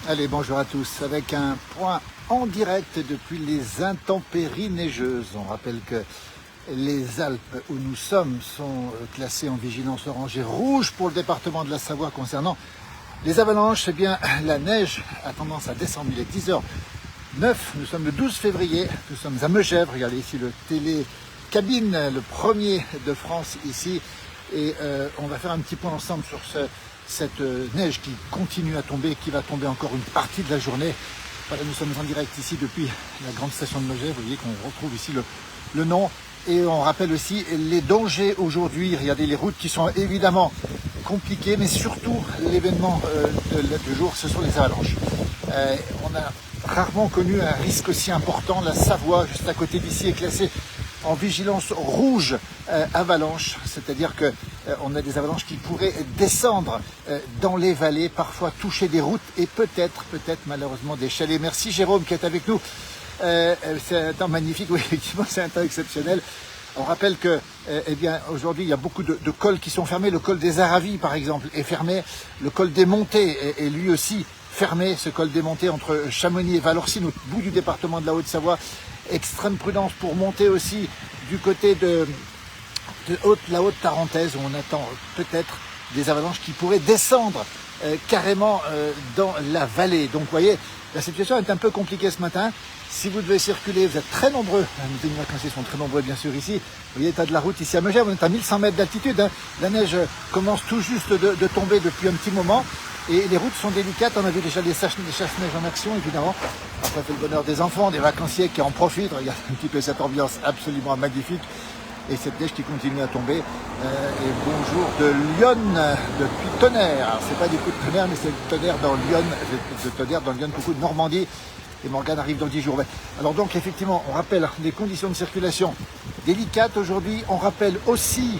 Allez, bonjour à tous, avec un point en direct depuis les intempéries neigeuses. On rappelle que les Alpes où nous sommes sont classées en vigilance orange et rouge pour le département de la Savoie concernant les avalanches. Eh bien, la neige a tendance à descendre. Il est 10h09, nous sommes le 12 février, nous sommes à Megève. Regardez ici le télécabine, le premier de France ici. Et on va faire un petit point ensemble sur cette neige qui continue à tomber, qui va tomber encore une partie de la journée. Voilà, nous sommes en direct ici depuis la grande station de Megève. Vous voyez qu'on retrouve ici le nom. Et on rappelle aussi les dangers aujourd'hui. Regardez les routes qui sont évidemment compliquées, mais surtout l'événement du jour, ce sont les avalanches. On a rarement connu un risque aussi important. La Savoie, juste à côté d'ici, est classée en vigilance rouge avalanche, c'est-à-dire que on a des avalanches qui pourraient descendre dans les vallées, parfois toucher des routes et peut-être malheureusement des chalets. Merci Jérôme qui est avec nous. C'est un temps magnifique, oui, effectivement, c'est un temps exceptionnel. On rappelle que, eh bien, aujourd'hui, il y a beaucoup de cols qui sont fermés. Le col des Aravis, par exemple, est fermé. Le col des Montées est lui aussi fermé. Ce col des Montées entre Chamonix et Valorcine, au bout du département de la Haute-Savoie. Extrême prudence pour monter aussi du côté de la Haute-Tarentaise, où on attend peut-être des avalanches qui pourraient descendre carrément dans la vallée. Donc, vous voyez, la situation est un peu compliquée ce matin. Si vous devez circuler, vous êtes très nombreux. Les vacanciers sont très nombreux, bien sûr, ici. Vous voyez l'état de la route ici à Megève. On est à 1100 mètres d'altitude. La neige commence tout juste de tomber depuis un petit moment. Et les routes sont délicates. On a vu déjà les chasse-neige en action, évidemment. Après, c'est le bonheur des enfants, des vacanciers qui en profitent. Regardez un petit peu cette ambiance absolument magnifique. Et cette neige qui continue à tomber. Et bonjour de Lyon, depuis Tonnerre. Alors, c'est pas du coup de tonnerre, mais c'est le tonnerre dans Lyon. De tonnerre dans Lyon, coucou de Normandie. Et Morgane arrive dans 10 jours. Alors donc, effectivement, on rappelle les conditions de circulation délicates aujourd'hui. On rappelle aussi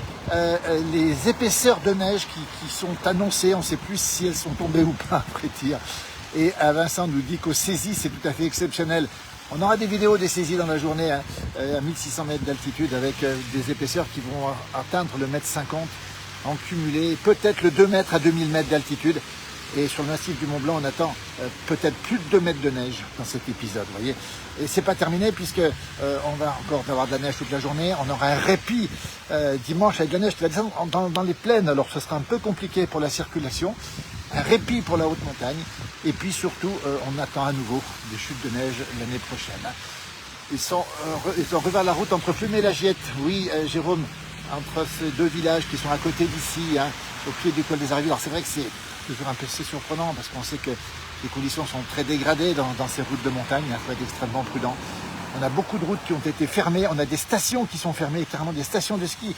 les épaisseurs de neige qui sont annoncées. On ne sait plus si elles sont tombées ou pas après tir. Et Vincent nous dit qu'aux saisies, c'est tout à fait exceptionnel. On aura des vidéos des saisies dans la journée à 1600 mètres d'altitude avec des épaisseurs qui vont atteindre le 1,50 m en cumulé, peut-être le 2 mètres à 2000 mètres d'altitude. Et sur le massif du Mont Blanc, on attend peut-être plus de 2 mètres de neige dans cet épisode, vous voyez. Et c'est pas terminé puisque on va encore avoir de la neige toute la journée. On aura un répit dimanche avec de la neige qui va descendre dans les plaines. Alors ce sera un peu compliqué pour la circulation. Un répit pour la haute montagne. Et puis surtout, on attend à nouveau des chutes de neige l'année prochaine. Ils ont revers la route entre Plume et la Giette. Oui, Jérôme, entre ces deux villages qui sont à côté d'ici, hein, au pied du col des Aravis. Alors c'est vrai que c'est toujours un peu surprenant parce qu'on sait que les conditions sont très dégradées dans ces routes de montagne. Il faut être extrêmement prudent. On a beaucoup de routes qui ont été fermées. On a des stations qui sont fermées, carrément des stations de ski.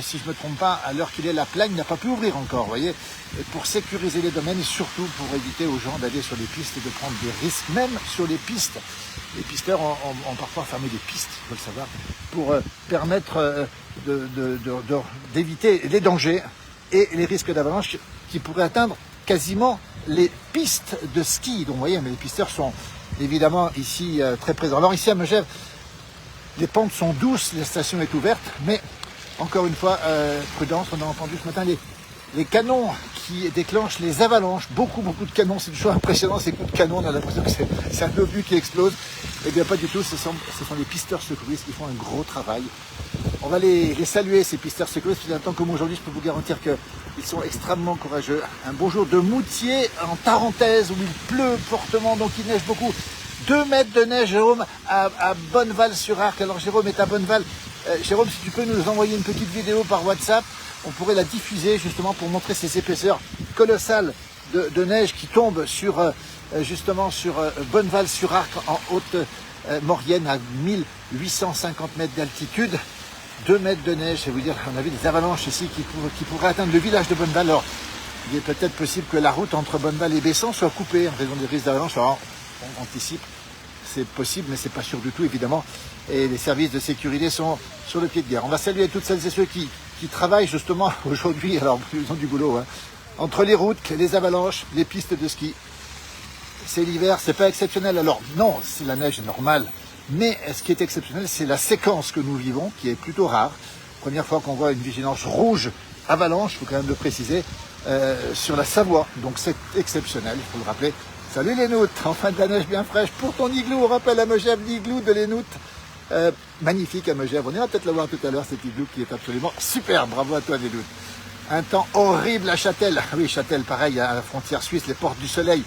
Si je ne me trompe pas, à l'heure qu'il est, la Plagne n'a pas pu ouvrir encore, vous voyez. Et pour sécuriser les domaines et surtout pour éviter aux gens d'aller sur les pistes et de prendre des risques, même sur les pistes. Les pisteurs ont parfois fermé des pistes, il faut le savoir, pour permettre d'éviter les dangers et les risques d'avalanche qui pourraient atteindre quasiment les pistes de ski. Donc vous voyez, mais les pisteurs sont évidemment ici très présents. Alors ici à Megève, les pentes sont douces, la station est ouverte, mais encore une fois, prudence, on a entendu ce matin les canons qui déclenchent les avalanches, beaucoup de canons, c'est toujours impressionnant ces coups de canon, on a l'impression que c'est un obus qui explose. Eh bien pas du tout, ce sont les pisteurs secouristes qui font un gros travail. On va les saluer, ces pisteurs secouristes, puis tant comme aujourd'hui, je peux vous garantir qu'ils sont extrêmement courageux. Un beau jour de Moutier en Tarentaise où il pleut fortement, donc il neige beaucoup. 2 mètres de neige, Jérôme, à Bonneval-sur-Arc. Alors Jérôme est à Bonneval. Jérôme, si tu peux nous envoyer une petite vidéo par WhatsApp, on pourrait la diffuser justement pour montrer ces épaisseurs colossales de neige qui tombent justement sur Bonneval-sur-Arc en Haute-Maurienne à 1850 mètres d'altitude. 2 mètres de neige, c'est vous dire, on a vu des avalanches ici qui pourraient atteindre le village de Bonneval. Alors, il est peut-être possible que la route entre Bonneval et Bessan soit coupée en raison des risques d'avalanche. Alors, on anticipe, c'est possible, mais c'est pas sûr du tout, évidemment. Et les services de sécurité sont sur le pied de guerre. On va saluer toutes celles et ceux qui travaillent justement aujourd'hui, alors ils ont du boulot, hein, entre les routes, les avalanches, les pistes de ski. C'est l'hiver, c'est pas exceptionnel. Alors non, c'est la neige normale, mais ce qui est exceptionnel, c'est la séquence que nous vivons, qui est plutôt rare. Première fois qu'on voit une vigilance rouge avalanche, il faut quand même le préciser, sur la Savoie. Donc c'est exceptionnel, il faut le rappeler. Salut les Noutes, enfin de la neige bien fraîche pour ton igloo. On rappelle à Megève l'igloo de les Noutes. Magnifique à Megève. On ira peut-être le voir tout à l'heure, cet igloo qui est absolument super. Bravo à toi les Noutes. Un temps horrible à Châtel. Oui, Châtel, pareil, à la frontière suisse, les portes du soleil.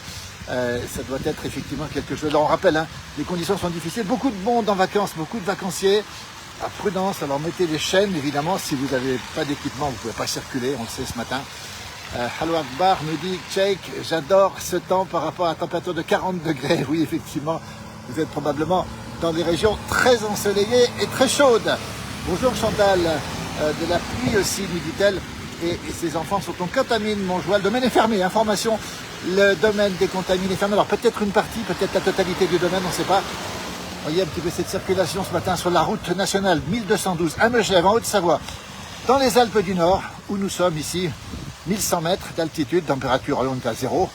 Ça doit être effectivement quelque chose. Alors on rappelle, hein, les conditions sont difficiles. Beaucoup de monde en vacances, beaucoup de vacanciers. À prudence, alors mettez les chaînes, évidemment. Si vous n'avez pas d'équipement, vous ne pouvez pas circuler. On le sait ce matin. Hallo Akbar me dit, Cheikh, j'adore ce temps par rapport à la température de 40 degrés. Oui, effectivement, vous êtes probablement dans des régions très ensoleillées et très chaudes. Bonjour Chantal, de la pluie aussi, nous dit-elle. Et ces enfants sont en contamine, mon joie. Le domaine est fermé, information, le domaine des contamines est fermé. Alors peut-être une partie, peut-être la totalité du domaine, on ne sait pas. Vous voyez un petit peu cette circulation ce matin sur la route nationale 1212 à Megève, en Haute-Savoie, dans les Alpes du Nord, où nous sommes ici. 1100 mètres d'altitude, température à l'onde à 0.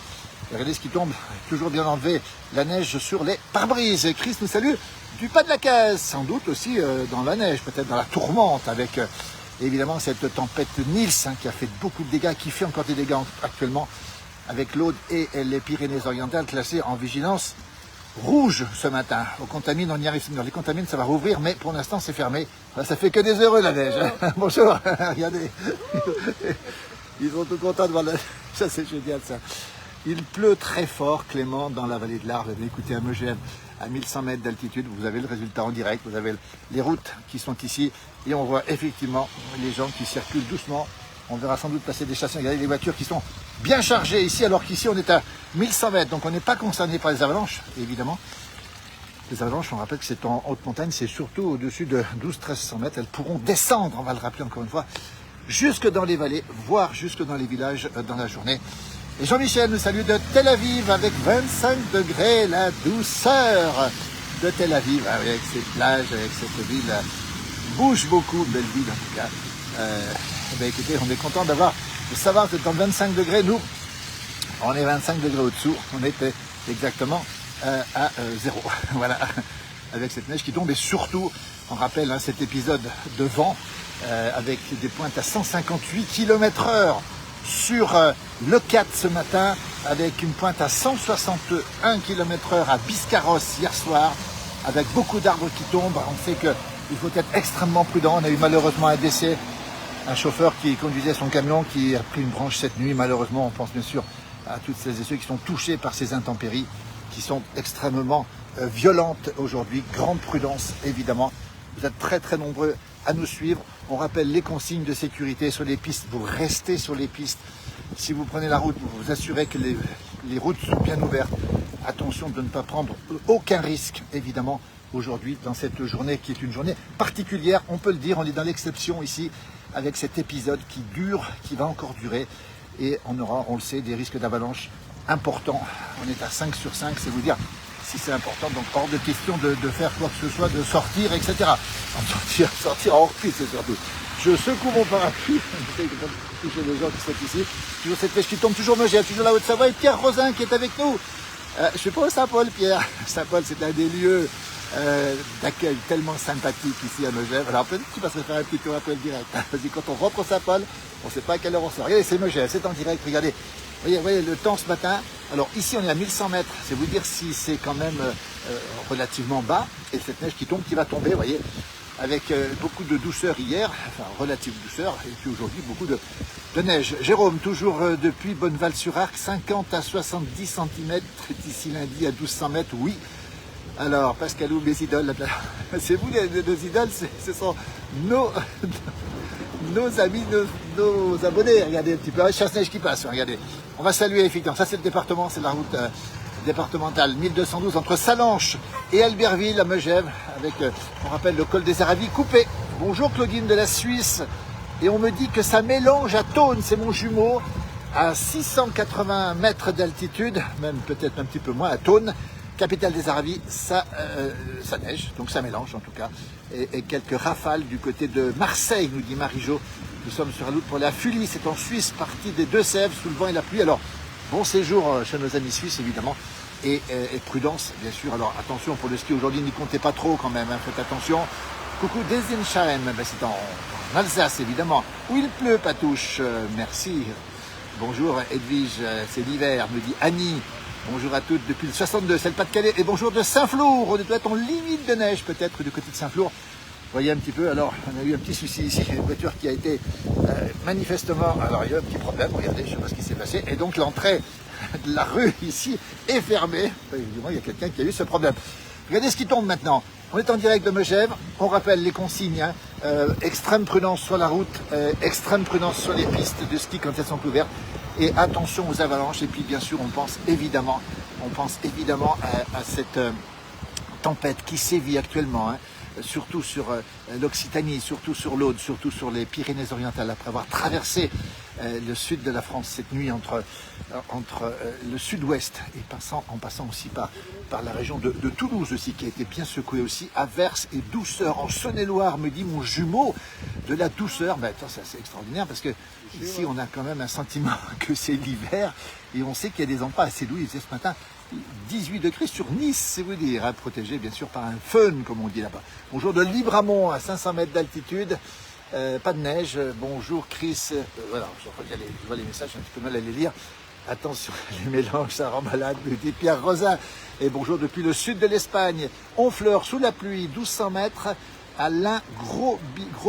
Regardez ce qui tombe, toujours bien enlevé, la neige sur les pare-brises. Chris nous salue du pas de la case, sans doute aussi dans la neige, peut-être dans la tourmente, avec évidemment cette tempête Nils hein, qui a fait beaucoup de dégâts, qui fait encore des dégâts actuellement, avec l'Aude et les Pyrénées-Orientales classées en vigilance rouge ce matin. Aux contamines, on y arrive. Les contamines, ça va rouvrir, mais pour l'instant, c'est fermé. Ça fait que des heureux, la neige. Bonjour, regardez. Ils sont tout contents de voir la... Ça, c'est génial, ça. Il pleut très fort, Clément, dans la vallée de l'Arve. Écoutez, à Megève, à 1100 mètres d'altitude, vous avez le résultat en direct. Vous avez les routes qui sont ici. Et on voit effectivement les gens qui circulent doucement. On verra sans doute passer des stations. Regardez les voitures qui sont bien chargées ici, alors qu'ici, on est à 1100 mètres. Donc, on n'est pas concerné par les avalanches, évidemment. Les avalanches, on rappelle que c'est en haute montagne. C'est surtout au-dessus de 1200-1300 mètres. Elles pourront descendre, on va le rappeler encore une fois, jusque dans les vallées, voire jusque dans les villages dans la journée. Et Jean-Michel nous salue de Tel Aviv avec 25 degrés, la douceur de Tel Aviv, avec ses plages, avec cette ville. Bouge beaucoup, belle ville en tout cas. Écoutez, on est content de savoir que dans 25 degrés, nous, on est 25 degrés au-dessous, on était exactement à 0. Voilà, avec cette neige qui tombe et surtout, on rappelle hein, cet épisode de vent, avec des pointes à 158 km/h sur le 4 ce matin, avec une pointe à 161 km/h à Biscarrosse hier soir, avec beaucoup d'arbres qui tombent. On sait qu'il faut être extrêmement prudent. On a eu malheureusement un décès, un chauffeur qui conduisait son camion qui a pris une branche cette nuit. Malheureusement, on pense bien sûr à toutes celles et ceux qui sont touchés par ces intempéries qui sont extrêmement violentes aujourd'hui. Grande prudence, évidemment. Vous êtes très très nombreux à nous suivre. On rappelle les consignes de sécurité sur les pistes. Vous restez sur les pistes. Si vous prenez la route, vous vous assurez que les routes sont bien ouvertes. Attention de ne pas prendre aucun risque, évidemment, aujourd'hui, dans cette journée qui est une journée particulière. On peut le dire, on est dans l'exception ici, avec cet épisode qui dure, qui va encore durer. Et on aura, on le sait, des risques d'avalanche importants. On est à 5 sur 5, c'est vous dire si c'est important, donc hors de question de faire quoi que ce soit, de sortir, etc. Sortir en hors-piste, c'est surtout. Je secoue mon parapluie, j'essaie de pas toucher les gens qui sont ici. Toujours cette neige qui tombe, toujours Megève, toujours la Haute-Savoie, et Pierre Rosin qui est avec nous. Je suis pas au Saint-Paul, Pierre. Saint-Paul, c'est un des lieux d'accueil tellement sympathique ici à Megève. Alors peut-être que tu passerais faire un petit tour après le direct. Vas-y, quand on rentre au Saint-Paul, on ne sait pas à quelle heure on sort. Regardez, c'est Megève, c'est en direct, regardez. Voyez le temps ce matin. Alors ici on est à 1100 mètres, c'est vous dire si c'est quand même relativement bas. Et cette neige qui tombe, qui va tomber, vous voyez, avec beaucoup de douceur hier, enfin relative douceur, et puis aujourd'hui beaucoup de neige. Jérôme, toujours depuis Bonneval-sur-Arc, 50 à 70 cm, d'ici lundi à 1200 mètres, oui. Alors, Pascalou, mes idoles, c'est vous nos idoles, ce sont nos amis, nos abonnés. Regardez un petit peu, chasse-neige qui passe, regardez. On va saluer effectivement, ça c'est le département, c'est la route départementale 1212 entre Salanches et Albertville à Megève, avec, on rappelle, le col des Aravis coupé. Bonjour Claudine de la Suisse, et on me dit que ça mélange à Thônes, c'est mon jumeau, à 680 mètres d'altitude, même peut-être un petit peu moins, à Thônes, capitale des Aravis, ça neige, donc ça mélange en tout cas, et quelques rafales du côté de Marseille, nous dit Marie-Jo. Nous sommes sur la route pour la Fully, c'est en Suisse, partie des Deux-Sèvres, sous le vent et la pluie. Alors, bon séjour chez nos amis suisses, évidemment, et prudence, bien sûr. Alors, attention, pour le ski aujourd'hui, n'y comptez pas trop quand même, hein, faites attention. Coucou Desinsheim, ben, c'est en Alsace, évidemment, où il pleut, Patouche, merci. Bonjour Edwige, c'est l'hiver, me dit Annie. Bonjour à toutes depuis le 62, c'est le Pas-de-Calais. Et bonjour de Saint-Flour. On doit être en limite de neige peut-être du côté de Saint-Flour. Vous voyez un petit peu, alors on a eu un petit souci ici, une voiture qui a été manifestement, alors il y a eu un petit problème, regardez, je ne sais pas ce qui s'est passé, et donc l'entrée de la rue ici est fermée. Évidemment, il y a quelqu'un qui a eu ce problème. Regardez ce qui tombe maintenant. On est en direct de Megève, on rappelle les consignes, hein. Extrême prudence sur la route, extrême prudence sur les pistes de ski quand elles sont ouvertes, et attention aux avalanches, et puis bien sûr on pense évidemment à cette tempête qui sévit actuellement, hein. Surtout sur l'Occitanie, surtout sur l'Aude, surtout sur les Pyrénées-Orientales, après avoir traversé le sud de la France cette nuit entre le sud-ouest et en passant aussi par la région de Toulouse aussi, qui a été bien secouée aussi, averse et douceur. En Saône-et-Loire, me dit mon jumeau, de la douceur. Ben, attends, c'est assez extraordinaire parce que ici on a quand même un sentiment que c'est l'hiver et on sait qu'il y a des endroits assez doux. Il faisait ce matin 18 degrés sur Nice, c'est vous dire, hein, protégé bien sûr par un fun, comme on dit là-bas. Bonjour de Libramont, à 500 mètres d'altitude, pas de neige. Bonjour Chris, voilà, je vois les messages, j'ai un petit peu mal à les lire. Attention, les mélanges, ça rend malade, me dit Pierre Rosin. Et bonjour depuis le sud de l'Espagne, Honfleur sous la pluie, 1200 mètres, à l'un, gros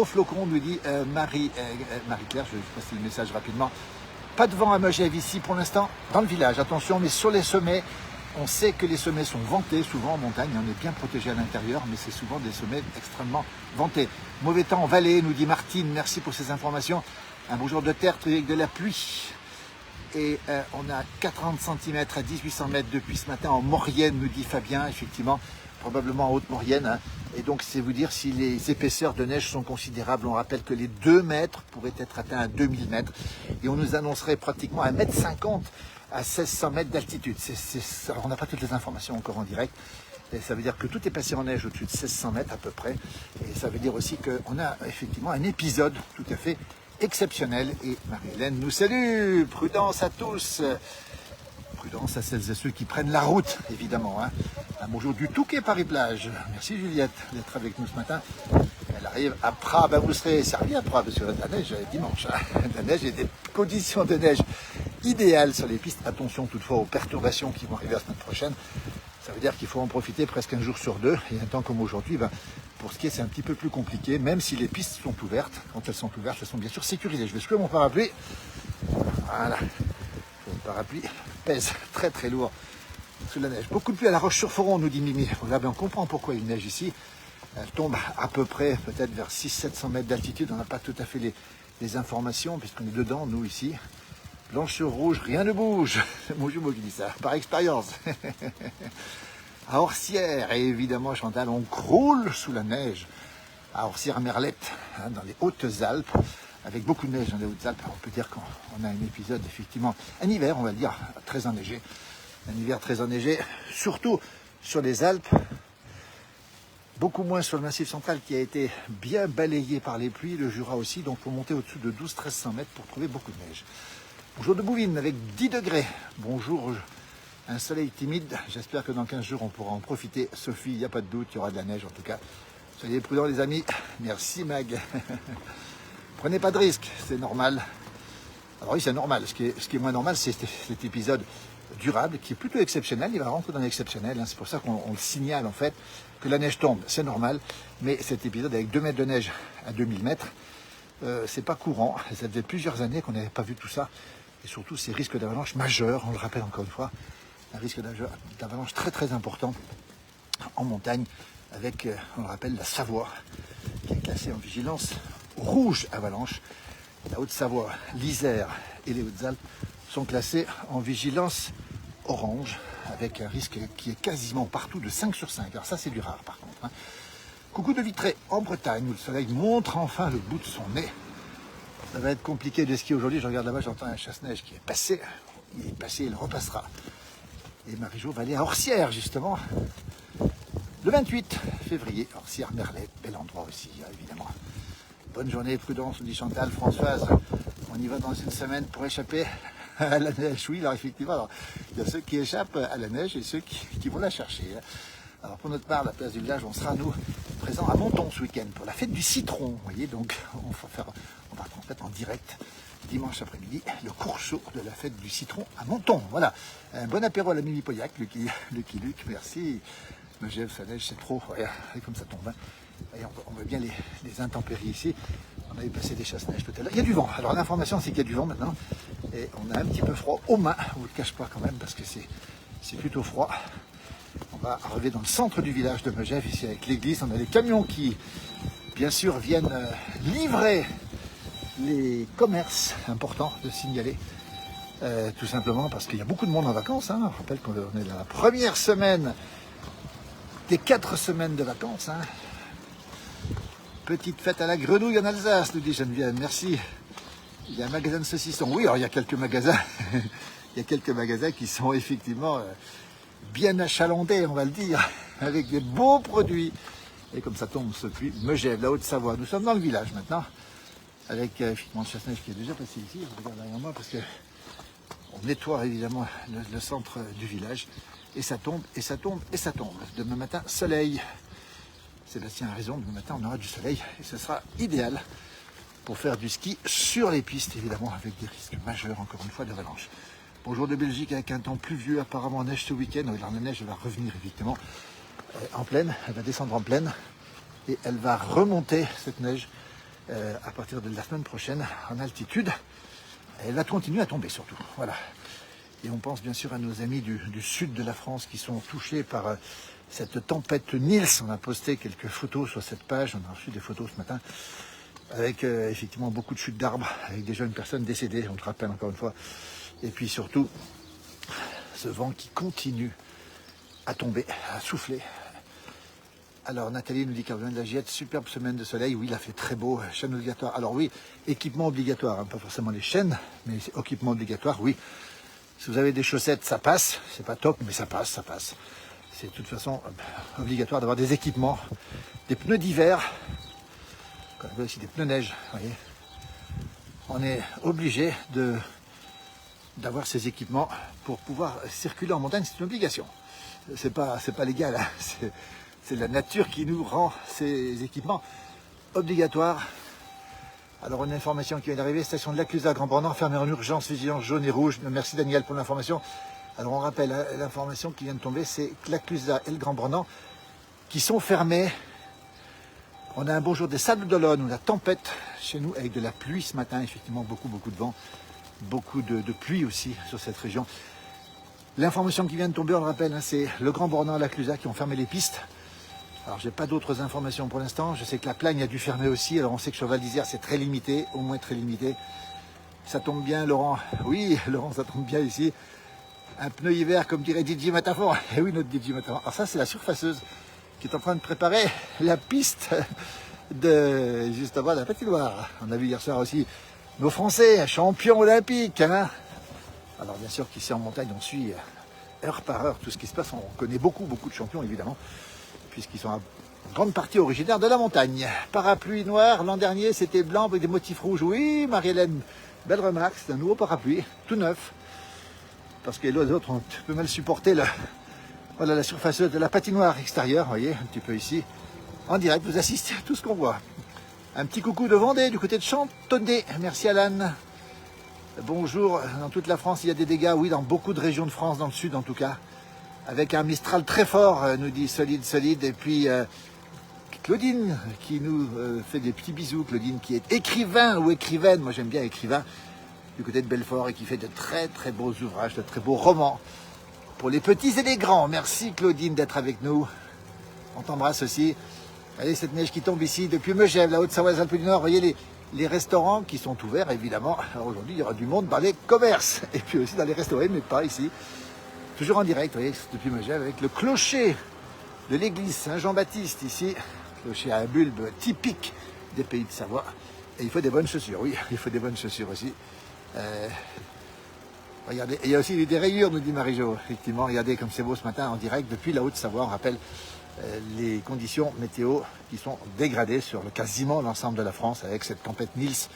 flocon, nous dit Marie-Claire, je vais passer le message rapidement. Pas de vent à Megève ici pour l'instant, dans le village, attention, mais sur les sommets, on sait que les sommets sont ventés, souvent en montagne, on est bien protégé à l'intérieur, mais c'est souvent des sommets extrêmement ventés. Mauvais temps en vallée, nous dit Martine, merci pour ces informations. Un beau jour de tertre avec de la pluie. Et on a 40 cm à 1800 mètres depuis ce matin en Maurienne, nous dit Fabien, effectivement, probablement en Haute-Maurienne. Hein. Et donc, c'est vous dire si les épaisseurs de neige sont considérables. On rappelle que les 2 mètres pourraient être atteints à 2000 mètres. Et on nous annoncerait pratiquement 1,50 m à 1600 mètres d'altitude. Alors, on n'a pas toutes les informations encore en direct. Et ça veut dire que tout est passé en neige au-dessus de 1600 mètres à peu près. Et ça veut dire aussi qu'on a effectivement un épisode tout à fait exceptionnel. Et Marie-Hélène nous salue. Prudence à tous. Prudence à celles et ceux qui prennent la route, évidemment. Hein. Un bonjour du Touquet Paris-Plage. Merci Juliette d'être avec nous ce matin. Elle arrive à Prat. Ben, vous serez servi à Prat parce que la neige dimanche. Hein. La neige et des conditions de neige idéales sur les pistes. Attention toutefois aux perturbations qui vont arriver la semaine prochaine. Ça veut dire qu'il faut en profiter presque un jour sur deux. Et un temps comme aujourd'hui, ben, pour skier, c'est un petit peu plus compliqué, même si les pistes sont ouvertes. Quand elles sont ouvertes, elles sont bien sûr sécurisées. Je vais secouer mon parapluie. Voilà. Le parapluie pèse très très lourd sous la neige. Beaucoup de pluie à La Roche-sur-Foron, nous dit Mimi. Là, ben, on comprend pourquoi il neige ici. Elle tombe à peu près, peut-être vers 600-700 mètres d'altitude. On n'a pas tout à fait les informations, puisqu'on est dedans, nous, ici. Blanche sur rouge, rien ne bouge. C'est mon jumeau qui dit ça, par expérience. À Orsières, et évidemment, Chantal, on croule sous la neige. À Orsières-Merlette, hein, dans les Hautes-Alpes, avec beaucoup de neige dans les Hautes-Alpes. On peut dire qu'on a un épisode, effectivement, un hiver, on va le dire, très enneigé. Un hiver très enneigé, surtout sur les Alpes. Beaucoup moins sur le Massif central qui a été bien balayé par les pluies, le Jura aussi. Donc, il faut monter au-dessus de 1200-1300 mètres pour trouver beaucoup de neige. Bonjour de Bouvines avec 10 degrés. Bonjour, un soleil timide. J'espère que dans 15 jours, on pourra en profiter. Sophie, il n'y a pas de doute, il y aura de la neige en tout cas. Soyez prudents les amis. Merci Mag. Prenez pas de risques, c'est normal. Alors oui, c'est normal. Ce qui est moins normal, c'est cet épisode durable qui est plutôt exceptionnel. Il va rentrer dans l'exceptionnel. Hein. C'est pour ça qu'on le signale en fait, que la neige tombe. C'est normal. Mais cet épisode avec 2 mètres de neige à 2000 mètres, c'est pas courant. Ça faisait plusieurs années qu'on n'avait pas vu tout ça. Et surtout ces risques d'avalanche majeurs, on le rappelle encore une fois, un risque d'avalanche très très important en montagne avec, on le rappelle, la Savoie qui est classée en vigilance rouge avalanche. La Haute-Savoie, l'Isère et les Hautes-Alpes sont classés en vigilance orange avec un risque qui est quasiment partout de 5 sur 5. Alors ça c'est du rare par contre. Hein. Coucou de Vitré en Bretagne où le soleil montre enfin le bout de son nez. Ça va être compliqué de skier aujourd'hui. Je regarde là-bas, j'entends un chasse-neige qui est passé. Il est passé, il repassera. Et Marie-Jo va aller à Orsières, justement, le 28 février. Orsières-Merlette, bel endroit aussi, évidemment. Bonne journée, prudence, nous dit Chantal. Françoise, on y va dans une semaine pour échapper à la neige. Oui, alors effectivement, alors, il y a ceux qui échappent à la neige et ceux qui vont la chercher. Alors pour notre part, la place du village, on sera, nous, présents à Menton ce week-end pour la fête du citron. Vous voyez, donc on va transmettre en direct dimanche après-midi, le cours chaud de la fête du citron à Menton. Voilà, un bon apéro à la Mimi Pauillac, Lucky Luke, merci. Megève, ça neige, c'est trop, regarde comme ça tombe. Hein. Et on voit bien les intempéries ici. On avait passé des chasse-neige tout à l'heure. Il y a du vent. Alors l'information, c'est qu'il y a du vent maintenant. Et on a un petit peu froid aux mains. On ne vous le cache pas quand même parce que c'est plutôt froid. On va arriver dans le centre du village de Megève, ici avec l'église. On a les camions qui, bien sûr, viennent livrer les commerces, importants de signaler. Tout simplement parce qu'il y a beaucoup de monde en vacances. Hein. Je rappelle qu'on est la première semaine des 4 semaines de vacances. Hein. Petite fête à la grenouille en Alsace, nous dit Geneviève. Merci. Il y a un magasin de saucissons. Oui, alors il y a quelques magasins. Il y a quelques magasins qui sont effectivement bien achalandés, on va le dire, avec des beaux produits. Et comme ça tombe ce pluie, Megève, la Haute-Savoie. Nous sommes dans le village maintenant, avec effectivement le chasse-neige qui est déjà passé ici. Je regarde derrière moi parce que on nettoie évidemment le centre du village. Et ça tombe, et ça tombe, et ça tombe. Demain matin, soleil. Sébastien a raison, demain matin, on aura du soleil. Et ce sera idéal pour faire du ski sur les pistes, évidemment, avec des risques majeurs, encore une fois, d'avalanche. Bonjour de Belgique, avec un temps pluvieux, apparemment neige ce week-end. Alors la neige va revenir, effectivement, en plaine. Elle va descendre en plaine. Et elle va remonter, cette neige, à partir de la semaine prochaine, en altitude. Et elle va continuer à tomber, surtout. Voilà. Et on pense bien sûr à nos amis du sud de la France qui sont touchés par cette tempête Nils. On a posté quelques photos sur cette page, on a reçu des photos ce matin, avec effectivement beaucoup de chutes d'arbres, avec des jeunes personnes décédées, on te rappelle encore une fois. Et puis surtout, ce vent qui continue à tomber, à souffler. Alors Nathalie nous dit qu'elle revient de la Giette, superbe semaine de soleil, oui il a fait très beau, chaîne obligatoire. Alors oui, équipement obligatoire, hein, pas forcément les chaînes, mais équipement obligatoire, oui. Si vous avez des chaussettes, ça passe. C'est pas top, mais ça passe, ça passe. C'est de toute façon obligatoire d'avoir des équipements, des pneus d'hiver, on a aussi des pneus neige. Voyez. On est obligé d'avoir ces équipements pour pouvoir circuler en montagne. C'est une obligation. C'est pas légal. Hein. C'est la nature qui nous rend ces équipements obligatoires. Alors une information qui vient d'arriver, station de l'Aclusa Grand-Bornand, fermée en urgence, vigilance jaune et rouge. Merci Daniel pour l'information. Alors on rappelle, hein, l'information qui vient de tomber, c'est que l'Aclusa et le Grand-Bornand qui sont fermés. On a un beau jour des Sables d'Olonne, où la tempête chez nous, avec de la pluie ce matin, effectivement beaucoup de vent, beaucoup de pluie aussi sur cette région. L'information qui vient de tomber, on le rappelle, hein, c'est le Grand-Bornand et l'Aclusa qui ont fermé les pistes. Alors, j'ai pas d'autres informations pour l'instant. Je sais que la Plagne a dû fermer aussi. Alors, on sait que sur Val d'Isère, c'est très limité, au moins très limité. Ça tombe bien, Laurent. Oui, Laurent, ça tombe bien ici. Un pneu hiver, comme dirait Didier Matafort. Et oui, notre Didier Matafort. Alors, ça, c'est la surfaceuse qui est en train de préparer la piste de justement la patinoire. On a vu hier soir aussi nos Français, champions olympiques. Hein. Alors, bien sûr qu'ici en montagne, on suit heure par heure tout ce qui se passe. On connaît beaucoup de champions, évidemment, puisqu'ils sont en grande partie originaires de la montagne. Parapluie noir, l'an dernier c'était blanc avec des motifs rouges. Oui, Marie-Hélène, belle remarque, c'est un nouveau parapluie, tout neuf. Parce que les autres ont un peu mal supporté voilà, la surface de la patinoire extérieure, vous voyez, un petit peu ici. En direct, vous assistez à tout ce qu'on voit. Un petit coucou de Vendée, du côté de Chantonnay. Merci Alan. Bonjour, dans toute la France, il y a des dégâts, oui, dans beaucoup de régions de France, dans le sud en tout cas. Avec un Mistral très fort, nous dit solide. Et puis Claudine qui nous fait des petits bisous. Claudine qui est écrivain ou écrivaine, moi j'aime bien écrivain, du côté de Belfort et qui fait de très beaux ouvrages, de très beaux romans pour les petits et les grands. Merci Claudine d'être avec nous. On t'embrasse aussi. Allez, cette neige qui tombe ici depuis Megève, la Haute-Savoie, les Alpes du Nord. Vous voyez les restaurants qui sont ouverts évidemment. Alors aujourd'hui, il y aura du monde dans les commerces et puis aussi dans les restaurants, mais pas ici. Toujours en direct, vous voyez, depuis Megève, avec le clocher de l'église Saint-Jean-Baptiste, ici. Clocher à un bulbe typique des pays de Savoie. Et il faut des bonnes chaussures, oui, il faut des bonnes chaussures aussi. Regardez, il y a aussi des rayures, nous dit Marie-Jo. Effectivement, regardez comme c'est beau ce matin en direct depuis la Haute-Savoie. On rappelle les conditions météo qui sont dégradées sur quasiment l'ensemble de la France avec cette tempête Nils,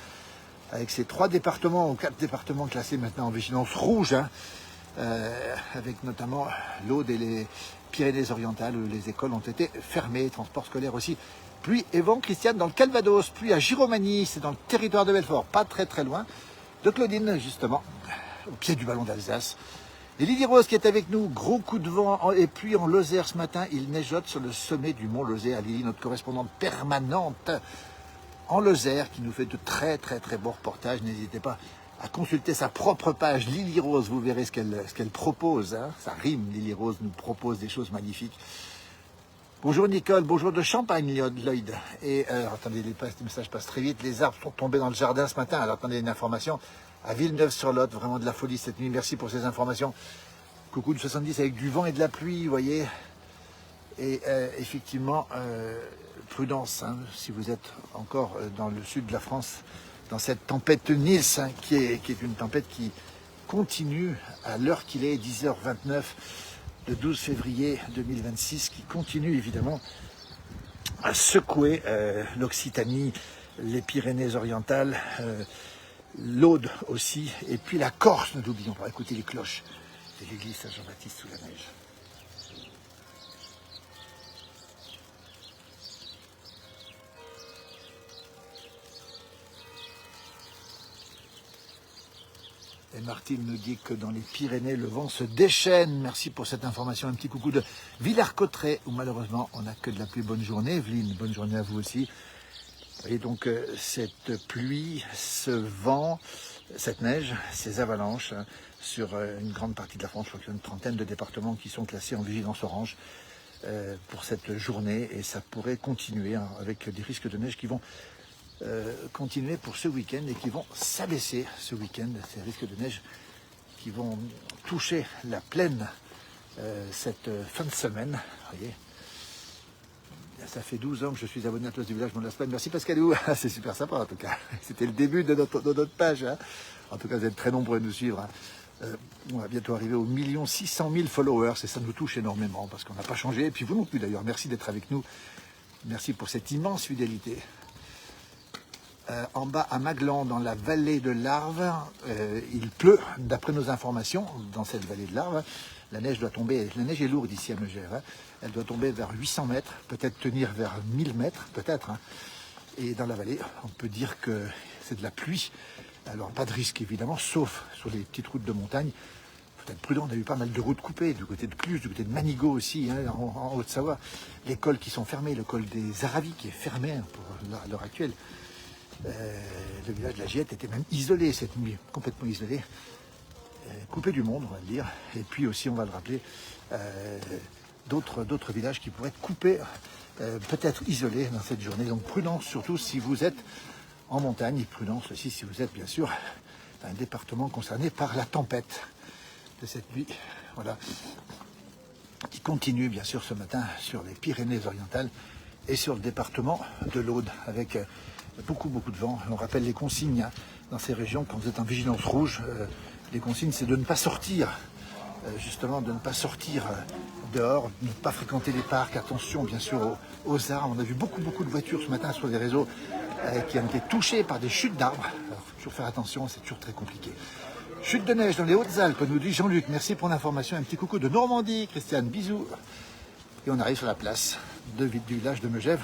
avec ces 3 départements ou 4 départements classés maintenant en vigilance rouge, hein. Avec notamment l'Aude et les Pyrénées-Orientales où les écoles ont été fermées, transport scolaire aussi. Pluie et vent, Christiane, dans le Calvados, pluie à Giromagny, c'est dans le territoire de Belfort, pas très loin. de Claudine, justement, au pied du ballon d'Alsace. Et Lily Rose qui est avec nous, gros coup de vent et pluie en Lozère ce matin. Il neigeote sur le sommet du mont Lozère. Lily, notre correspondante permanente en Lozère, qui nous fait de très beaux reportages. N'hésitez pas à consulter sa propre page Lily Rose, vous verrez ce qu'elle propose. Hein. Ça rime, Lily Rose nous propose des choses magnifiques. Bonjour Nicole, bonjour de Champagne Lloyd. Et attendez, les messages passent très vite. Les arbres sont tombés dans le jardin ce matin. Alors attendez, une information. À Villeneuve-sur-Lot, vraiment de la folie cette nuit. Merci pour ces informations. Coucou de 70 avec du vent et de la pluie, vous voyez. Et effectivement, prudence, hein, si vous êtes encore dans le sud de la France, dans cette tempête Nils, hein, qui est une tempête qui continue à l'heure qu'il est, 10h29, le 12 février 2026, qui continue évidemment à secouer l'Occitanie, les Pyrénées-Orientales, l'Aude aussi, et puis la Corse, ne l'oublions pas. Écoutez les cloches de l'église Saint-Jean-Baptiste sous la neige. Et Martine nous dit que dans les Pyrénées, le vent se déchaîne. Merci pour cette information. Un petit coucou de Villers-Cotterêts, où malheureusement, on n'a que de la pluie. Bonne journée, Evelyne. Bonne journée à vous aussi. Et donc, cette pluie, ce vent, cette neige, ces avalanches sur une grande partie de la France, je crois qu'il y a une trentaine de départements qui sont classés en vigilance orange pour cette journée. Et ça pourrait continuer hein, avec des risques de neige qui vont continuer pour ce week-end et qui vont s'abaisser ce week-end, ces risques de neige qui vont toucher la plaine cette fin de semaine. Vous voyez, ça fait 12 ans que je suis abonné à Place du Village, je m'en lasse pas. Merci Pascalou, c'est super sympa en tout cas. C'était le début de notre page. Hein. En tout cas, vous êtes très nombreux à nous suivre. Hein. On va bientôt arriver aux 1 600 000 followers et ça nous touche énormément parce qu'on n'a pas changé. Et puis vous non plus d'ailleurs, merci d'être avec nous. Merci pour cette immense fidélité. En bas à Maglan, dans la vallée de l'Arve, il pleut, d'après nos informations, dans cette vallée de l'Arve. La neige doit tomber, la neige est lourde ici à Megève, hein. Elle doit tomber vers 800 mètres, peut-être tenir vers 1000 mètres, peut-être. Hein. Et dans la vallée, on peut dire que c'est de la pluie. Alors pas de risque évidemment, sauf sur les petites routes de montagne. Il faut être prudent, on a eu pas mal de routes coupées, du côté de Cluse, du côté de Manigot aussi, hein, en Haute-Savoie. Les cols qui sont fermés, le col des Aravis qui est fermé hein, à l'heure actuelle. Le village de la Giette était même isolé cette nuit, complètement isolé, coupé du monde, on va le dire. Et puis aussi, on va le rappeler, d'autres villages qui pourraient être coupés, peut-être isolés dans cette journée. Donc prudence surtout si vous êtes en montagne, et prudence aussi si vous êtes bien sûr dans un département concerné par la tempête de cette nuit. Voilà, qui continue bien sûr ce matin sur les Pyrénées-Orientales et sur le département de l'Aude avec beaucoup de vent. On rappelle les consignes hein, dans ces régions quand vous êtes en vigilance rouge. Les consignes, c'est de ne pas sortir, justement, de ne pas sortir dehors, de ne pas fréquenter les parcs. Attention, bien sûr, aux arbres. On a vu beaucoup de voitures ce matin sur les réseaux qui ont été touchées par des chutes d'arbres. Alors, il faut toujours faire attention, c'est toujours très compliqué. Chute de neige dans les Hautes-Alpes, nous dit Jean-Luc. Merci pour l'information. Un petit coucou de Normandie, Christiane. Bisous. Et on arrive sur la place du village de Megève.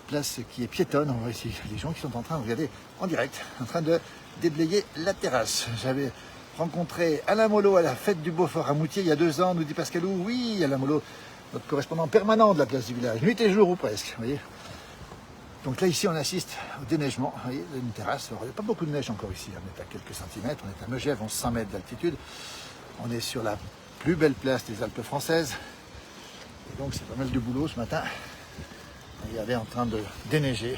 Place qui est piétonne. On voit ici les gens qui sont en train de regarder en direct, en train de déblayer la terrasse. J'avais rencontré Alain Molot à la fête du Beaufort à Moutier il y a 2 ans, nous dit Pascalou. Oui, Alain Molot, notre correspondant permanent de la place du village, nuit et jour ou presque. Vous voyez. Donc là, ici, on assiste au déneigement. Vous voyez, une terrasse. Alors, il n'y a pas beaucoup de neige encore ici. On est à quelques centimètres. On est à Megève, 1100 mètres d'altitude. On est sur la plus belle place des Alpes françaises. Et donc, c'est pas mal de boulot ce matin. Regardez, en train de déneiger.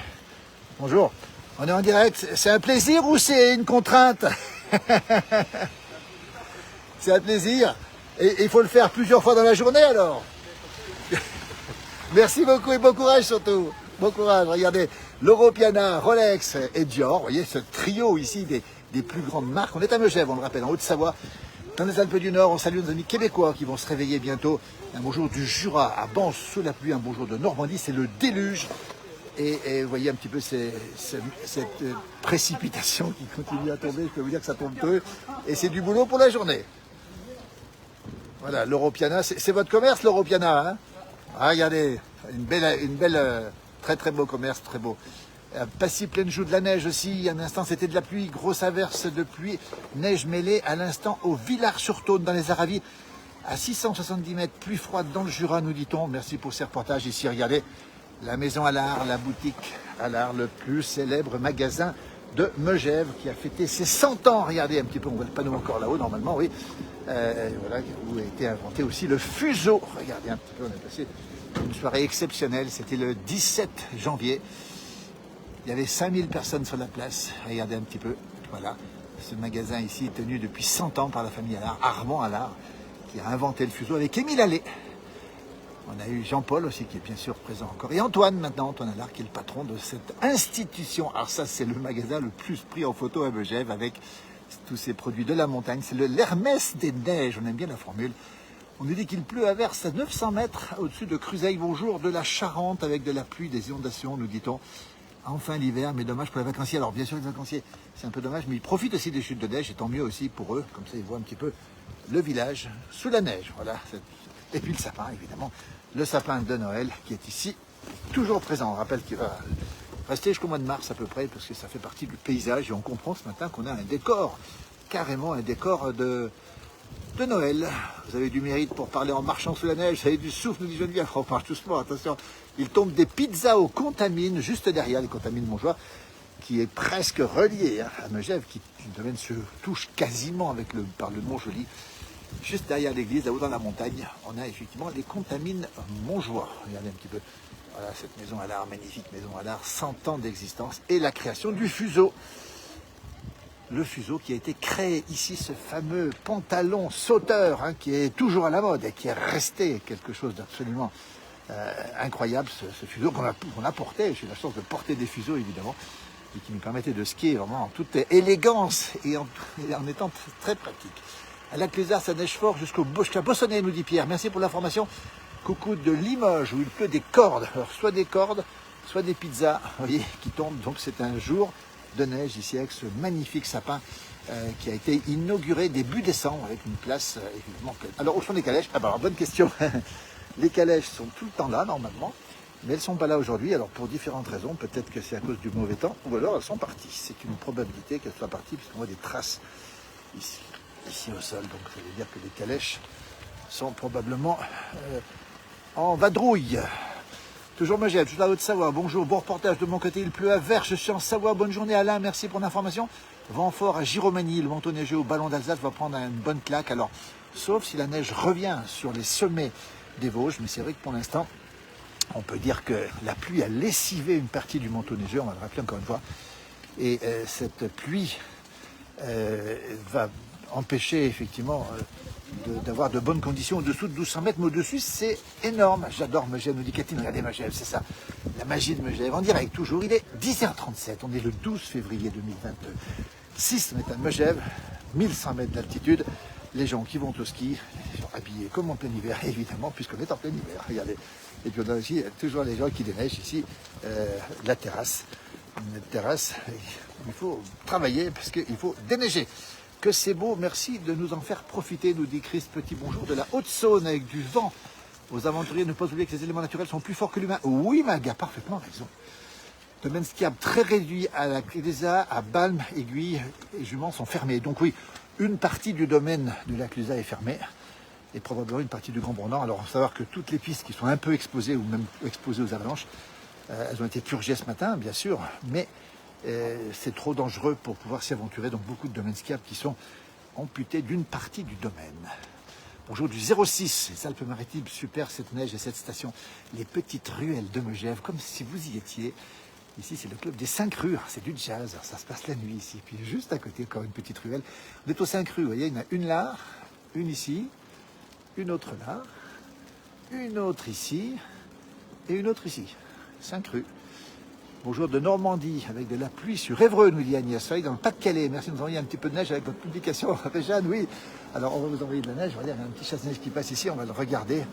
Bonjour. On est en direct. C'est un plaisir ou c'est une contrainte? C'est un plaisir. Et il faut le faire plusieurs fois dans la journée alors. Merci beaucoup et bon courage surtout. Bon courage. Regardez, l'Europiana, Rolex et Dior. Vous voyez ce trio ici des plus grandes marques. On est à Megève, on le rappelle, en Haute-Savoie. Dans les Alpes du Nord, on salue nos amis québécois qui vont se réveiller bientôt. Un beau jour du Jura à Bans sous la pluie, un beau jour de Normandie, c'est le déluge. Et vous voyez un petit peu cette précipitation qui continue à tomber. Je peux vous dire que ça tombe peu. Et c'est du boulot pour la journée. Voilà, l'Europiana, c'est votre commerce l'Europiana, hein? Ah, regardez, une belle, très beau commerce, très beau. Passy pleine joue de la neige aussi, un instant c'était de la pluie, grosse averse de pluie, neige mêlée à l'instant au Villars-sur-Saône dans les Aravis, à 670 mètres, pluie froide dans le Jura nous dit-on. Merci pour ces reportages ici, regardez, la maison Allard, la boutique Allard, le plus célèbre magasin de Megève qui a fêté ses 100 ans, regardez un petit peu, on voit le panneau encore là-haut normalement, oui, voilà, où a été inventé aussi le fuseau, regardez un petit peu, on a passé une soirée exceptionnelle, c'était le 17 janvier. Il y avait 5000 personnes sur la place, regardez un petit peu, voilà. Ce magasin ici est tenu depuis 100 ans par la famille Allard, Armand Allard, qui a inventé le fuseau avec Émile Allais. On a eu Jean-Paul aussi qui est bien sûr présent encore. Et Antoine maintenant, Antoine Allard qui est le patron de cette institution. Alors ça c'est le magasin le plus pris en photo à Megève avec tous ces produits de la montagne. C'est l'Hermès des neiges, on aime bien la formule. On nous dit qu'il pleut à verse à 900 mètres au-dessus de Cruseilles, bonjour, de la Charente avec de la pluie, des inondations, nous dit-on. Enfin l'hiver, mais dommage pour les vacanciers. Alors bien sûr les vacanciers, c'est un peu dommage, mais ils profitent aussi des chutes de neige, et tant mieux aussi pour eux, comme ça ils voient un petit peu le village sous la neige. Voilà. Et puis le sapin, évidemment, le sapin de Noël qui est ici, toujours présent. On rappelle qu'il va rester jusqu'au mois de mars à peu près, parce que ça fait partie du paysage, et on comprend ce matin qu'on a un décor, carrément un décor de Noël. Vous avez du mérite pour parler en marchant sous la neige, vous avez du souffle, nous dit Geneviève, on marche doucement, attention. Il tombe des pizzas aux Contamines, juste derrière les Contamines Montjoie, qui est presque relié à Megève, qui le domaine se touche quasiment avec par le Mont-Joli. Juste derrière l'église, là-haut dans la montagne, on a effectivement les Contamines Montjoie. Regardez un petit peu, voilà cette maison Allard, magnifique maison Allard, 100 ans d'existence, et la création du fuseau. Le fuseau qui a été créé ici, ce fameux pantalon sauteur, hein, qui est toujours à la mode et qui est resté quelque chose d'absolument incroyable, ce fuseau qu'on a porté. J'ai eu la chance de porter des fuseaux évidemment, et qui me permettait de skier vraiment en toute élégance et en étant très pratique. À la Clésard, ça neige fort jusqu'à Bossonnet, nous dit Pierre. Merci pour l'information. Coucou de Limoges, où il pleut des cordes. Alors, soit des cordes, soit des pizzas, vous voyez, qui tombent. Donc c'est un jour de neige ici avec ce magnifique sapin qui a été inauguré début décembre avec une place évidemment. Alors, où sont les calèches? Ah bah alors, bonne question. Les calèches sont tout le temps là, normalement, mais elles ne sont pas là aujourd'hui. Alors, pour différentes raisons, peut-être que c'est à cause du mauvais temps, ou alors elles sont parties. C'est une probabilité qu'elles soient parties, puisqu'on voit des traces ici au sol. Donc, ça veut dire que les calèches sont probablement en vadrouille. Toujours Megève, toute la Haute-Savoie. Bonjour, bon reportage de mon côté. Il pleut à Verche, je suis en Savoie. Bonne journée Alain, merci pour l'information. Vent fort à Giromagny, le manteau neigeux au Ballon d'Alsace va prendre une bonne claque. Alors, sauf si la neige revient sur les sommets des Vosges, mais c'est vrai que pour l'instant, on peut dire que la pluie a lessivé une partie du manteau neigeux, on va le rappeler encore une fois. Et cette pluie va empêcher effectivement d'avoir de bonnes conditions au-dessous de 1200 mètres, mais au-dessus c'est énorme. J'adore Megève, nous dit Catherine, regardez Megève, c'est ça, la magie de Megève, en direct toujours. Il est 10h37, on est le 12 février 2026, on est à Megève, 1100 mètres d'altitude. Les gens qui vont au ski sont habillés comme en plein hiver, évidemment, puisqu'on est en plein hiver, regardez. Et puis on a aussi toujours les gens qui déneigent ici, la terrasse. Une terrasse, il faut travailler parce qu'il faut déneiger. Que c'est beau, merci de nous en faire profiter, nous dit Chris Petit. Bonjour de la Haute-Saône avec du vent. Aux aventuriers, ne pas oublier que les éléments naturels sont plus forts que l'humain. Oui, Maga, parfaitement raison. Domaine skiable très réduit à la Clésa, à Balme, Aiguille et Jument sont fermés. Donc oui, une partie du domaine de la Clésa est fermée et probablement une partie du Grand Bornand. Alors, il faut savoir que toutes les pistes qui sont un peu exposées ou même exposées aux avalanches, elles ont été purgées ce matin, bien sûr, mais c'est trop dangereux pour pouvoir s'y aventurer. Donc beaucoup de domaines skiables qui sont amputés d'une partie du domaine. Bonjour du 06, les Alpes-Maritimes, super cette neige et cette station. Les petites ruelles de Megève, comme si vous y étiez. Ici, c'est le club des 5 rues, c'est du jazz, alors, ça se passe la nuit ici. Puis juste à côté, encore une petite ruelle. On est aux 5 rues, vous voyez, il y en a une là, une ici, une autre là, une autre ici et une autre ici. 5 rues. Bonjour de Normandie, avec de la pluie sur Évreux, nous dit Agnès. Soyez dans le Pas-de-Calais. Merci de nous envoyer un petit peu de neige avec votre publication. Réjeanne, oui. Alors, on va vous envoyer de la neige. Regardez, il y a un petit chasse-neige qui passe ici. On va le regarder.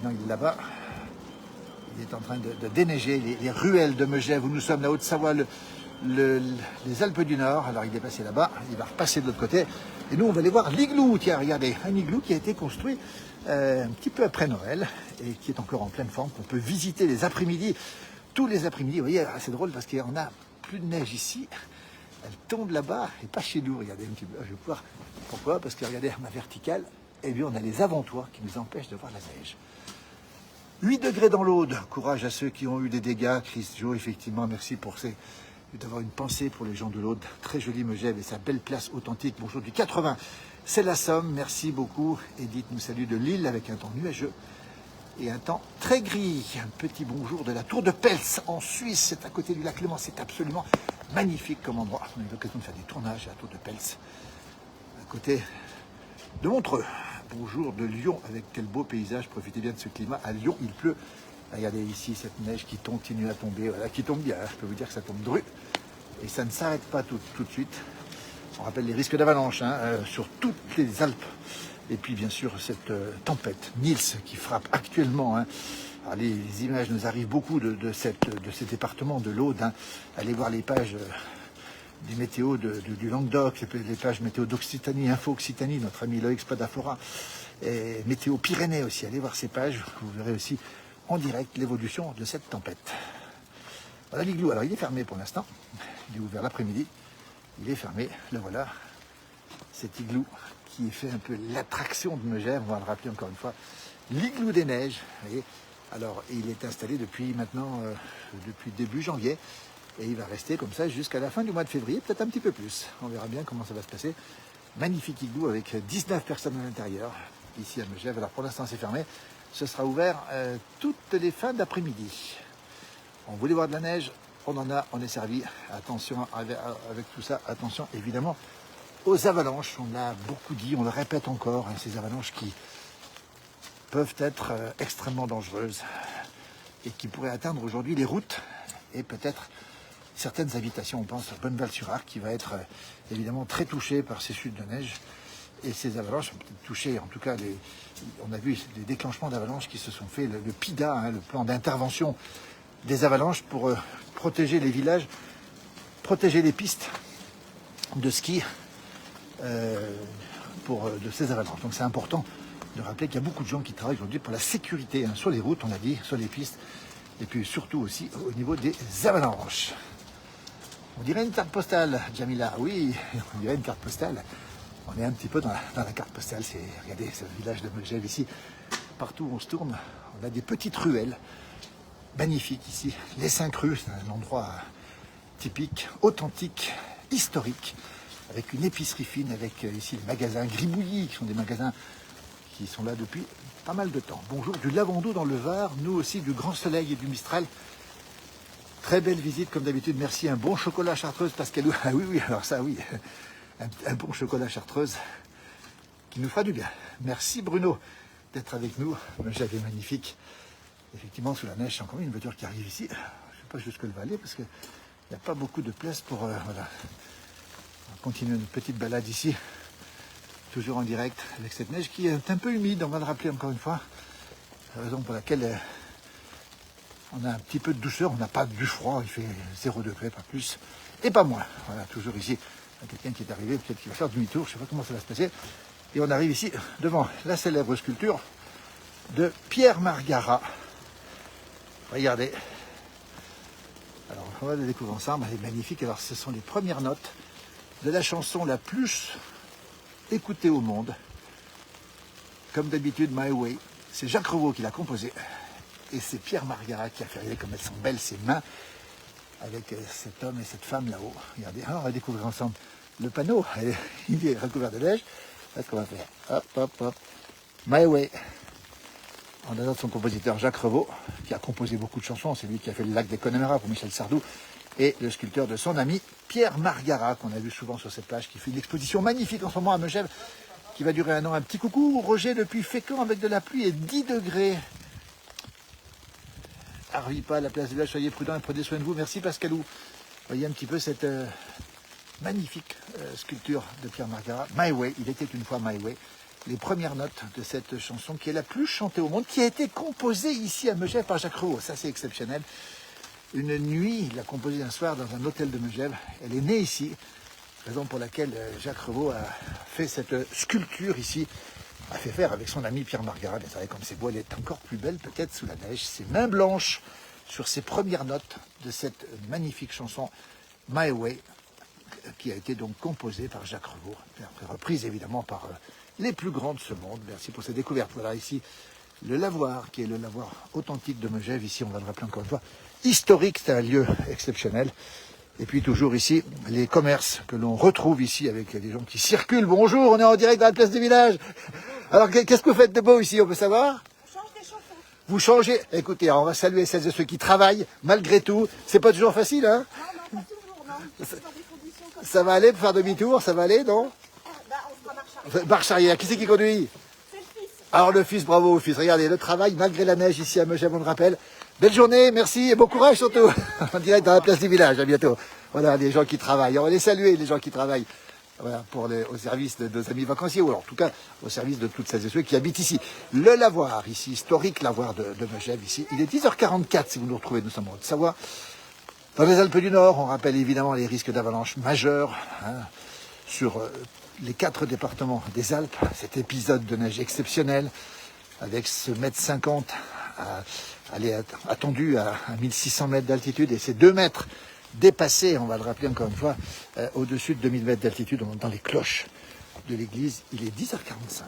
Non, il est là-bas. Il est en train de déneiger les ruelles de Megève, où nous sommes, la Haute-Savoie, les Alpes du Nord. Alors, il est passé là-bas. Il va repasser de l'autre côté. Et nous, on va aller voir l'igloo. Tiens, regardez, un igloo qui a été construit un petit peu après Noël et qui est encore en pleine forme, qu'on peut visiter les après-midi tous les après-midi. Vous voyez, c'est drôle parce qu'on a plus de neige ici. Elle tombe là-bas et pas chez nous. Regardez un petit peu. Je vais pouvoir. Pourquoi? Parce que regardez, à ma verticale, eh bien, on a les avant-toits qui nous empêchent de voir la neige. 8 degrés dans l'Aude. Courage à ceux qui ont eu des dégâts. Chris Joe, effectivement, merci pour d'avoir une pensée pour les gens de l'Aude. Très jolie Megève et sa belle place authentique. Bonjour du 80. C'est la Somme. Merci beaucoup. Edith nous salue de Lille avec un temps nuageux et un temps très gris. Un petit bonjour de la Tour de Pels en Suisse. C'est à côté du lac Léman. C'est absolument magnifique comme endroit. On a eu l'occasion de faire des tournages à la Tour de Pels, à côté de Montreux. Bonjour de Lyon, avec quel beau paysage. Profitez bien de ce climat. À Lyon, il pleut. Regardez ici cette neige qui continue à tomber. Voilà, qui tombe bien. Je peux vous dire que ça tombe dru. Et ça ne s'arrête pas tout de suite. On rappelle les risques d'avalanche sur toutes les Alpes. Et puis bien sûr cette tempête Nils qui frappe actuellement. Alors, les images nous arrivent beaucoup de ces départements de l'Aude. Allez voir les pages des météos du Languedoc, les pages météo d'Occitanie, Info Occitanie, notre ami Loïc Spadafora, et météo Pyrénées aussi. Allez voir ces pages, vous verrez aussi en direct l'évolution de cette tempête. Voilà l'igloo. Alors il est fermé pour l'instant. Il est ouvert l'après-midi. Il est fermé. Le voilà. Cet igloo qui fait un peu l'attraction de Megève, on va le rappeler encore une fois. L'igloo des neiges. Vous voyez. Alors il est installé depuis maintenant, depuis début janvier. Et il va rester comme ça jusqu'à la fin du mois de février, peut-être un petit peu plus. On verra bien comment ça va se passer. Magnifique igloo avec 19 personnes à l'intérieur, ici à Megève. Alors pour l'instant c'est fermé. Ce sera ouvert toutes les fins d'après-midi. On voulait voir de la neige, on en a, on est servi. Attention avec tout ça, attention évidemment aux avalanches. On l'a beaucoup dit, on le répète encore, ces avalanches qui peuvent être extrêmement dangereuses et qui pourraient atteindre aujourd'hui les routes et peut-être certaines habitations. On pense à Bonneval-sur-Arc qui va être évidemment très touché par ces chutes de neige et ces avalanches ont peut-être touché, en tout cas, on a vu des déclenchements d'avalanches qui se sont faits, le PIDA, le plan d'intervention des avalanches pour protéger les villages, protéger les pistes de ski de ces avalanches. Donc c'est important de rappeler qu'il y a beaucoup de gens qui travaillent aujourd'hui pour la sécurité sur les routes, on a dit, sur les pistes, et puis surtout aussi au niveau des avalanches. On dirait une carte postale, Jamila. Oui, on dirait une carte postale. On est un petit peu dans la carte postale. Regardez ce village de Megève ici. Partout où on se tourne, on a des petites ruelles magnifiques ici. Les 5 rues, c'est un endroit typique, authentique, historique, avec une épicerie fine, avec ici les magasins Gribouillis, qui sont des magasins qui sont là depuis pas mal de temps. Bonjour du Lavando dans le Var, nous aussi du Grand Soleil et du Mistral. Très belle visite comme d'habitude, merci. Un bon chocolat chartreuse, Pascalou. Ah oui, alors ça oui, un bon chocolat chartreuse qui nous fera du bien. Merci Bruno d'être avec nous. J'avais magnifique. Effectivement, sous la neige, c'est encore une voiture qui arrive ici. Je ne sais pas jusqu'où elle va aller parce qu'il n'y a pas beaucoup de place pour... voilà. On va continuer notre petite balade ici. Toujours en direct avec cette neige qui est un peu humide, on va le rappeler encore une fois. C'est la raison pour laquelle on a un petit peu de douceur, on n'a pas du froid, il fait 0 degré, pas plus, et pas moins. Voilà, toujours ici, il y a quelqu'un qui est arrivé, peut-être qu'il va faire demi-tour, je ne sais pas comment ça va se passer. Et on arrive ici devant la célèbre sculpture de Pierre Margara. Regardez. Alors, on va la découvrir ensemble, elle est magnifique. Alors, ce sont les premières notes de la chanson la plus écoutée au monde. Comme d'habitude, My Way. C'est Jacques Revaux qui l'a composé. Et c'est Pierre Margara qui a fait. Regardez comme elles sont belles, ses mains, avec cet homme et cette femme là-haut. Regardez, alors on va découvrir ensemble le panneau. Il est recouvert de neige. Voilà ce qu'on va faire. Hop, hop, hop. My Way. On a son compositeur Jacques Revaux, qui a composé beaucoup de chansons. C'est lui qui a fait le lac des Connemara pour Michel Sardou. Et le sculpteur de son ami Pierre Margara, qu'on a vu souvent sur cette plage, qui fait une exposition magnifique en ce moment à Megève, qui va durer 1 an. Un petit coucou, Roger, depuis Fécamp, avec de la pluie et 10 degrés. Arrive la place de l'âge, soyez prudents et prenez soin de vous. Merci Pascalou. Voyez un petit peu cette magnifique sculpture de Pierre Margara. My Way, il était une fois My Way. Les premières notes de cette chanson qui est la plus chantée au monde, qui a été composée ici à Megève par Jacques Revaux. Ça c'est exceptionnel. Une nuit, il l'a composée un soir dans un hôtel de Megève. Elle est née ici, raison pour laquelle Jacques Revaux a fait cette sculpture ici, a fait faire avec son ami Pierre Margara. Vous savez, comme c'est beau, elle est encore plus belle peut-être sous la neige. Ses mains blanches sur ces premières notes de cette magnifique chanson My Way, qui a été donc composée par Jacques Revaux, après reprise évidemment par les plus grands de ce monde. Merci pour cette découverte. Voilà ici le lavoir, qui est le lavoir authentique de Megève. Ici, on va le rappeler encore une fois, historique, c'est un lieu exceptionnel. Et puis toujours ici, les commerces que l'on retrouve ici avec des gens qui circulent. Bonjour, on est en direct dans la place du village. Alors, qu'est-ce que vous faites de beau ici, on peut savoir? On change des chauffeurs. Vous changez. Écoutez, on va saluer celles et ceux qui travaillent, malgré tout. C'est pas toujours facile, hein? Non, pas toujours, non. C'est dans des conditions comme Ça va aller pour faire demi-tour, ça va aller, non? Bah, on fera marche arrière. Marche arrière, qui c'est qui conduit? C'est le fils. Alors le fils, bravo au fils. Regardez, le travail, malgré la neige ici à Megève, on le rappelle. Belle journée, merci et bon courage surtout. En direct dans la place du village, à bientôt. Voilà, les gens qui travaillent. On va les saluer, les gens qui travaillent. Voilà, au service de nos amis vacanciers, ou alors en tout cas au service de toutes celles et ceux qui habitent ici. Le lavoir, ici, historique lavoir de Megève, ici. Il est 10h44 si vous nous retrouvez, nous sommes en Haute-Savoie. Dans les Alpes du Nord, on rappelle évidemment les risques d'avalanche majeurs sur les 4 départements des Alpes. Cet épisode de neige exceptionnel, avec ce mètre 50 attendu à 1600 mètres d'altitude et ces 2 mètres dépassés, on va le rappeler encore une fois, au-dessus de 2000 mètres d'altitude. On entend les cloches de l'église. Il est 10h45. Je ne sais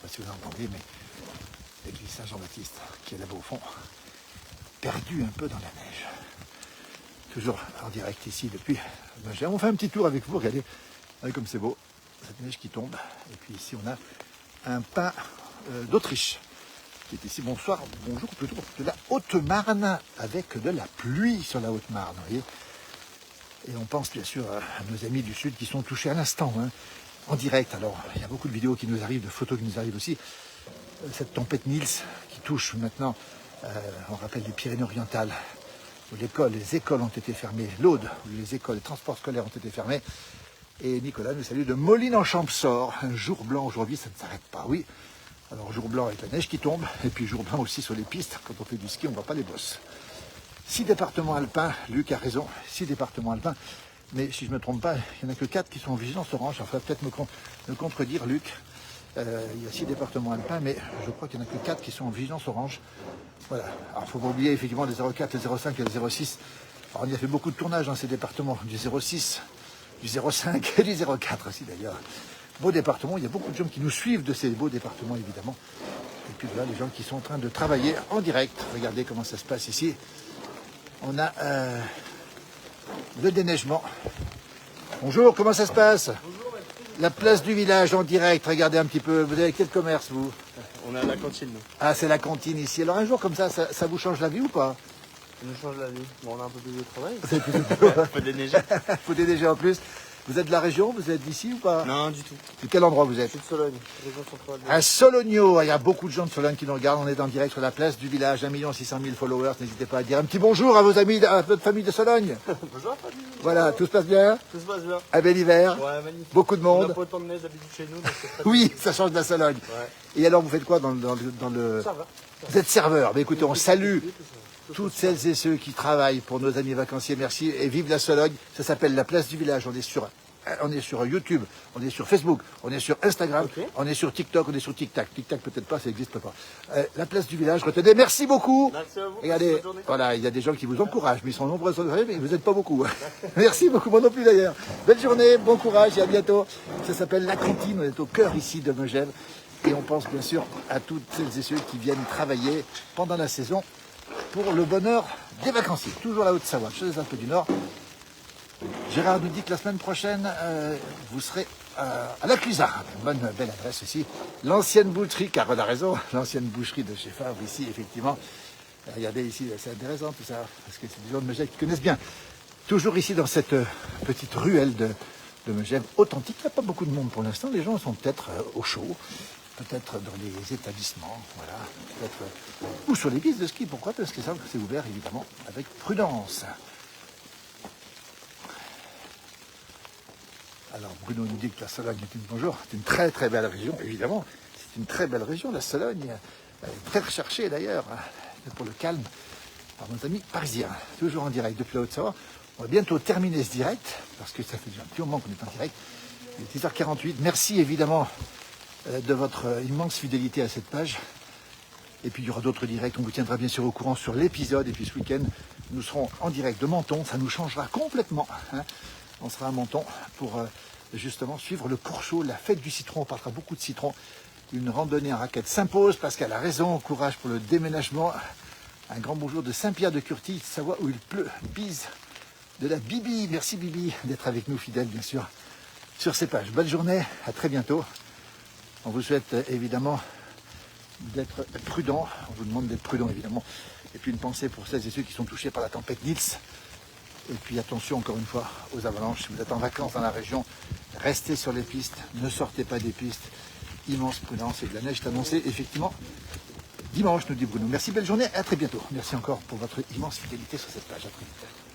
pas si vous entendez, mais l'église Saint-Jean-Baptiste, qui est là-bas au fond, perdu un peu dans la neige. Toujours en direct ici depuis Megève. On fait un petit tour avec vous, regardez comme c'est beau, cette neige qui tombe. Et puis ici on a un pin d'Autriche qui est ici. Bonsoir, bonjour plutôt de la Haute-Marne, avec de la pluie sur la Haute-Marne, vous voyez. Et on pense bien sûr à nos amis du Sud qui sont touchés à l'instant, en direct. Alors il y a beaucoup de vidéos qui nous arrivent, de photos qui nous arrivent aussi. Cette tempête Nils qui touche maintenant, on rappelle les Pyrénées-Orientales, où les écoles ont été fermées, l'Aude, où les écoles, les transports scolaires ont été fermés. Et Nicolas nous salue de Moline-en-Champsaur. Un jour blanc aujourd'hui, ça ne s'arrête pas, oui. Alors jour blanc avec la neige qui tombe, et puis jour blanc aussi sur les pistes. Quand on fait du ski, on ne voit pas les bosses. 6 départements alpins, Luc a raison, 6 départements alpins. Mais si je ne me trompe pas, il n'y en a que 4 qui sont en vigilance orange. Enfin, peut-être me contredire, Luc. Il y a 6 départements alpins, mais je crois qu'il n'y en a que 4 qui sont en vigilance orange. Voilà. Alors, il ne faut pas oublier effectivement les 04, les 05 et les 06. Alors, on y a fait beaucoup de tournages dans ces départements, du 06, du 05 et du 04 aussi d'ailleurs. Beaux départements, il y a beaucoup de gens qui nous suivent de ces beaux départements évidemment. Et puis voilà, les gens qui sont en train de travailler en direct. Regardez comment ça se passe ici. On a le déneigement. Bonjour, comment ça se passe? Bonjour, La place du village en direct, regardez un petit peu. Vous avez quel commerce vous? on est à la cantine, nous. Ah, c'est la cantine ici. Alors un jour comme ça vous change la vie ou pas? Ça nous change la vie. Bon, on a un peu plus de travail. C'est plutôt- Faut déneiger. Faut déneiger en plus. Vous êtes de la région? Vous êtes d'ici ou pas? Non, du tout. De quel endroit vous Je êtes? suis de Sologne, région centrale. À Sologno, il y a beaucoup de gens de Sologne qui nous regardent. On est en direct sur la place du village, 1 600 000 followers. N'hésitez pas à dire un petit bonjour à vos amis, à votre famille de Sologne. Bonjour, famille. Voilà, tout se passe bien? Tout se passe bien. Un bel hiver? Ouais, magnifique. Beaucoup de On monde? n'a pas autant de neige d'habitude chez nous, donc c'est très Oui, ça change de la Sologne. Ouais. Et alors, vous faites quoi dans le... Ça va. Vous êtes serveur. Mais écoutez, on salue toutes celles et ceux qui travaillent pour nos amis vacanciers. Merci et vive la Sologne. Ça s'appelle la place du village. On est sur YouTube, on est sur Facebook, on est sur Instagram, Ok. on est sur TikTok, on est sur TikTok. TikTok peut-être pas, ça n'existe pas. La place du village, retenez. Merci beaucoup. Merci à vous. Regardez, Bonne journée. voilà, il y a des gens qui vous encouragent, mais ils sont nombreux, mais vous n'êtes pas beaucoup. Merci beaucoup, moi non plus d'ailleurs. Belle journée, bon courage et à bientôt. Ça s'appelle La Cantine, on est au cœur ici de Megève. Et on pense bien sûr à toutes celles et ceux qui viennent travailler pendant la saison pour le bonheur des vacanciers. Toujours la Haute-Savoie, chez les Alpes du Nord. Gérard nous dit que la semaine prochaine, vous serez à la Clusard. Bonne, belle adresse ici. L'ancienne boucherie, car on a raison, l'ancienne boucherie de chez Favre ici, effectivement. Regardez ici, c'est intéressant tout ça, parce que c'est des gens de Megève qui connaissent bien. Toujours ici dans cette petite ruelle de Megève authentique. Il n'y a pas beaucoup de monde pour l'instant. Les gens sont peut-être au chaud, peut-être dans les établissements, voilà, peut-être ou sur les pistes de ski. Pourquoi? Parce que ça, c'est ouvert évidemment avec prudence. Alors Bruno nous dit que la Sologne c'est une très très belle région, évidemment. C'est une très belle région, la Sologne. Elle est très recherchée d'ailleurs, pour le calme, par nos amis parisiens. Toujours en direct depuis la Haute-Savoie. On va bientôt terminer ce direct, parce que ça fait déjà un petit moment qu'on est en direct. Il est 10h48. Merci évidemment de votre immense fidélité à cette page. Et puis il y aura d'autres directs, on vous tiendra bien sûr au courant sur l'épisode. Et puis ce week-end, nous serons en direct de Menton, ça nous changera complètement. Hein. On sera à Menton pour justement suivre le cours chaud, la fête du citron, on parlera beaucoup de citron. Une randonnée en raquette s'impose, Pascal a raison, courage pour le déménagement. Un grand bonjour de Saint-Pierre de Curtis, Savoie où il pleut. Bise de la Bibi, merci Bibi d'être avec nous fidèles bien sûr sur ces pages. Bonne journée, à très bientôt. On vous souhaite évidemment d'être prudent, on vous demande d'être prudent évidemment. Et puis une pensée pour celles et ceux qui sont touchés par la tempête Nils. Et puis attention encore une fois aux avalanches. Si vous êtes en vacances dans la région, restez sur les pistes, ne sortez pas des pistes. Immense prudence et de la neige est annoncée effectivement dimanche, nous dit Bruno. Merci, belle journée, à très bientôt. Merci encore pour votre immense fidélité sur cette page. À très vite.